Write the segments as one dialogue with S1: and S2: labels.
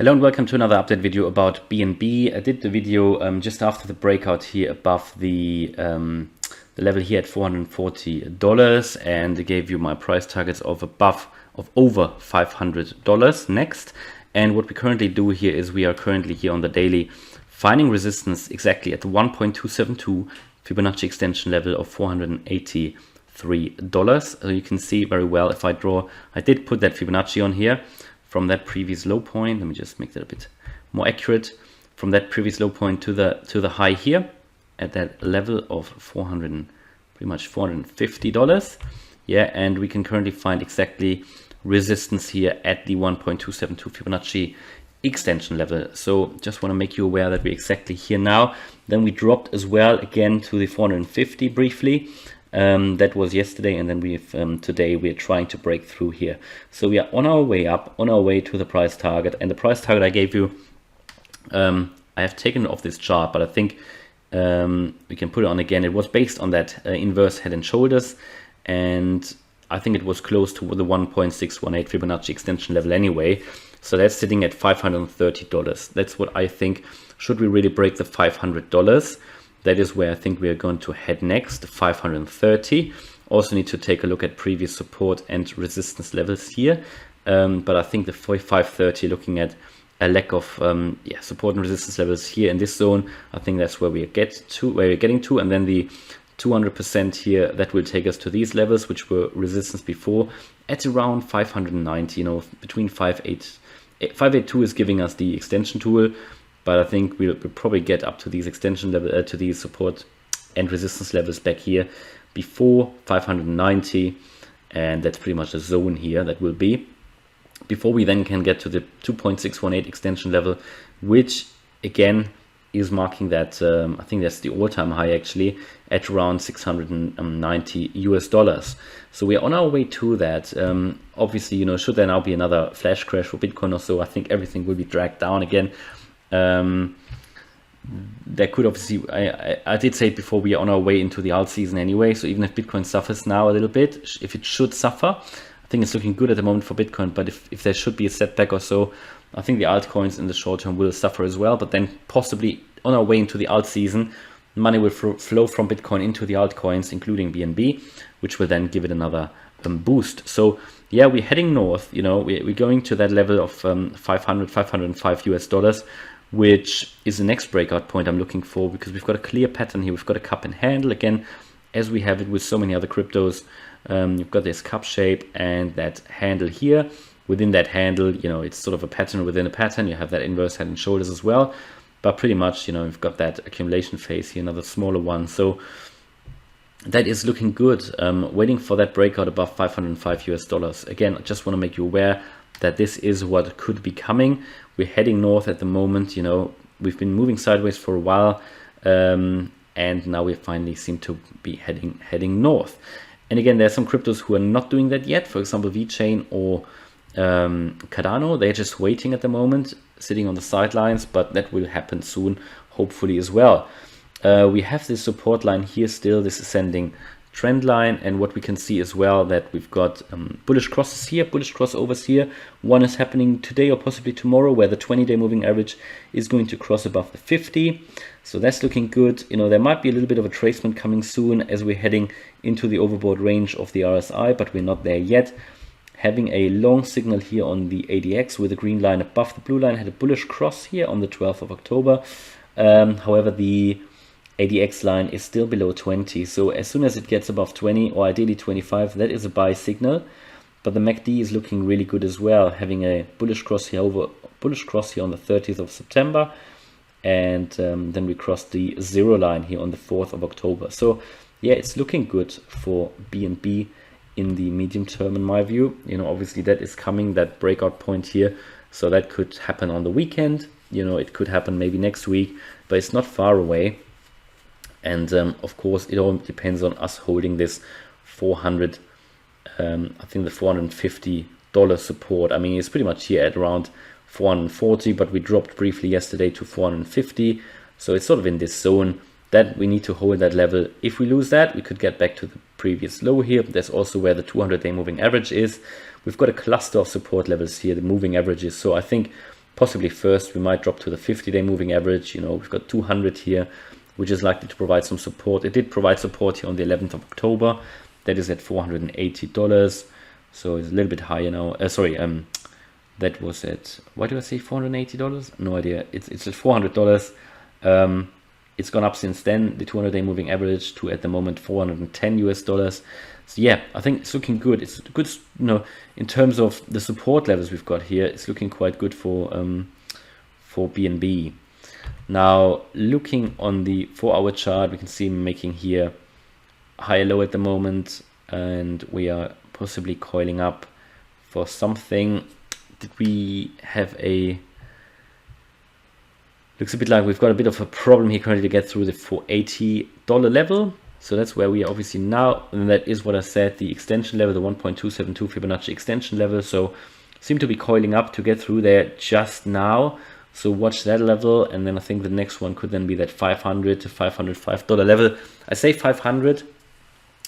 S1: Hello and welcome to another update video about BNB. I did the video just after the breakout here above the level here at $440, and I gave you my price targets of over $500 next. And what we currently do here is we are currently here on the daily finding resistance exactly at the 1.272 Fibonacci extension level of $483. So you can see very well if I draw, I did put that Fibonacci on here from that previous low point. Let me just make that a bit more accurate. From that previous low point to the high here at that level of pretty much $450. Yeah, and we can currently find exactly resistance here at the 1.272 Fibonacci extension level. So just want to make you aware that we're exactly here now. Then we dropped as well again to the 450 briefly. That was yesterday, and then today we're trying to break through here. So we are on our way up, on our way to the price target. And the price target I gave you, I have taken it off this chart, but I think we can put it on again. It was based on that inverse head and shoulders, and I think it was close to the 1.618 Fibonacci extension level anyway. So that's sitting at $530. That's what I think. Should we really break the $500? That is where I think we are going to head next, 530. Also need to take a look at previous support and resistance levels here. But I think the 530, looking at a lack of support and resistance levels here in this zone, I think that's where we're getting to. And then the 200% here, that will take us to these levels, which were resistance before, at around 590. You know, between 582 is giving us the extension tool. But I think we'll probably get up to these extension level, to these support and resistance levels back here before 590, and that's pretty much the zone here that will be before we then can get to the 2.618 extension level, which again is marking that I think that's the all-time high actually at around $690. So we are on our way to that. Obviously, you know, should there now be another flash crash for Bitcoin or so, I think everything will be dragged down again. There could obviously, I did say it before, we are on our way into the alt season anyway. So even if Bitcoin suffers now a little bit, if it should suffer, I think it's looking good at the moment for Bitcoin. But if there should be a setback or so, I think the altcoins in the short term will suffer as well. But then possibly on our way into the alt season, money will flow from Bitcoin into the altcoins, including BNB, which will then give it another boost. So yeah, we're heading north. You know, we're going to that level of $505 which is the next breakout point I'm looking for, because we've got a clear pattern here. We've got a cup and handle again, as we have it with so many other cryptos. You've got this cup shape and that handle here. Within that handle, you know, it's sort of a pattern within a pattern. You have that inverse head and shoulders as well, but pretty much, you know, you've got that accumulation phase here, another smaller one. So that is looking good. Waiting for that breakout above $505. Again, I just want to make you aware that this is what could be coming. We're heading north at the moment. You know, we've been moving sideways for a while, and now we finally seem to be heading north. And again, there are some cryptos who are not doing that yet. For example, VeChain or Cardano, they're just waiting at the moment, sitting on the sidelines, but that will happen soon, hopefully as well. We have this support line here still, this ascending trend line, and what we can see as well, that we've got bullish crosses here, bullish crossovers here. One is happening today or possibly tomorrow, where the 20-day moving average is going to cross above the 50. So that's looking good. You know, there might be a little bit of a tracement coming soon as we're heading into the overbought range of the RSI, but we're not there yet. Having a long signal here on the ADX with a green line above the blue line, had a bullish cross here on the 12th of October. However, the ADX line is still below 20. So as soon as it gets above 20 or ideally 25, that is a buy signal. But the MACD is looking really good as well, having a bullish cross here on the 30th of September. And then we crossed the zero line here on the 4th of October. So yeah, it's looking good for BNB in the medium term, in my view. You know, obviously that is coming, that breakout point here. So that could happen on the weekend. You know, it could happen maybe next week, but it's not far away. And of course, it all depends on us holding this 400, I think the $450 support. I mean, it's pretty much here at around 440, but we dropped briefly yesterday to 450. So it's sort of in this zone that we need to hold that level. If we lose that, we could get back to the previous low here. That's also where the 200-day moving average is. We've got a cluster of support levels here, the moving averages. So I think possibly first we might drop to the 50-day moving average. You know, we've got 200 here, which is likely to provide some support. It did provide support here on the 11th of October. That is at $480. So it's a little bit higher now. That was at, why do I say $480? No idea. It's at $400. It's gone up since then, the 200-day moving average, to at the moment $410. So yeah, I think it's looking good. It's good, you know, in terms of the support levels we've got here. It's looking quite good for BNB. Now, looking on the 4-hour chart, we can see making here higher low at the moment, and we are possibly coiling up for something. Did we have a... Looks a bit like we've got a bit of a problem here currently to get through the $480 level. So that's where we are obviously now, and that is what I said, the extension level, the 1.272 Fibonacci extension level. So seem to be coiling up to get through there just now. So watch that level, and then I think the next one could then be that $500 to $505 level. I say 500,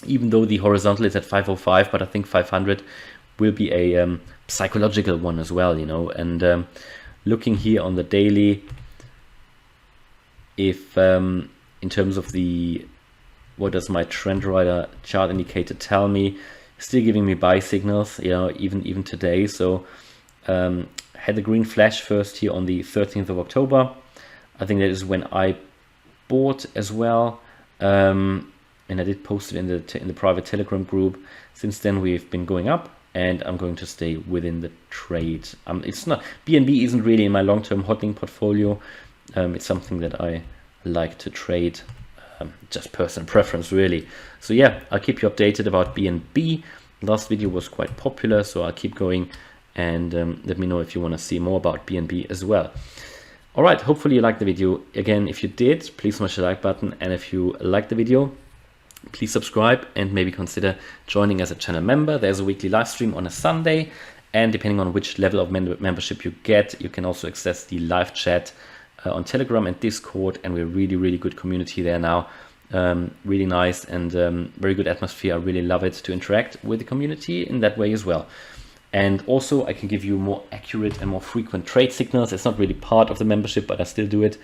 S1: even though the horizontal is at 505, but I think 500 will be a psychological one as well, you know. And looking here on the daily, if in terms of the, what does my trend rider chart indicator tell me, still giving me buy signals, you know, even today. So had the green flash first here on the 13th of October. I think that is when I bought as well, and I did post it in the private Telegram group. Since then we've been going up, and I'm going to stay within the trade. It's not, BNB isn't really in my long-term hodling portfolio. It's something that I like to trade, just personal preference really. So yeah, I'll keep you updated about BNB. Last video was quite popular, so I'll keep going, and let me know if you want to see more about BNB as well. All right, hopefully you liked the video. Again, if you did, please smash the like button, and if you liked the video, please subscribe and maybe consider joining as a channel member. There's a weekly live stream on a Sunday, and depending on which level of membership you get, you can also access the live chat on Telegram and Discord, and we're really good community there now. Really nice and very good atmosphere. I really love it to interact with the community in that way as well. And also I can give you more accurate and more frequent trade signals. It's not really part of the membership, but I still do it.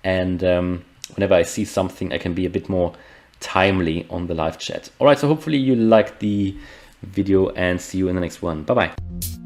S1: And whenever I see something, I can be a bit more timely on the live chat. All right, so hopefully you liked the video, and see you in the next one. Bye bye.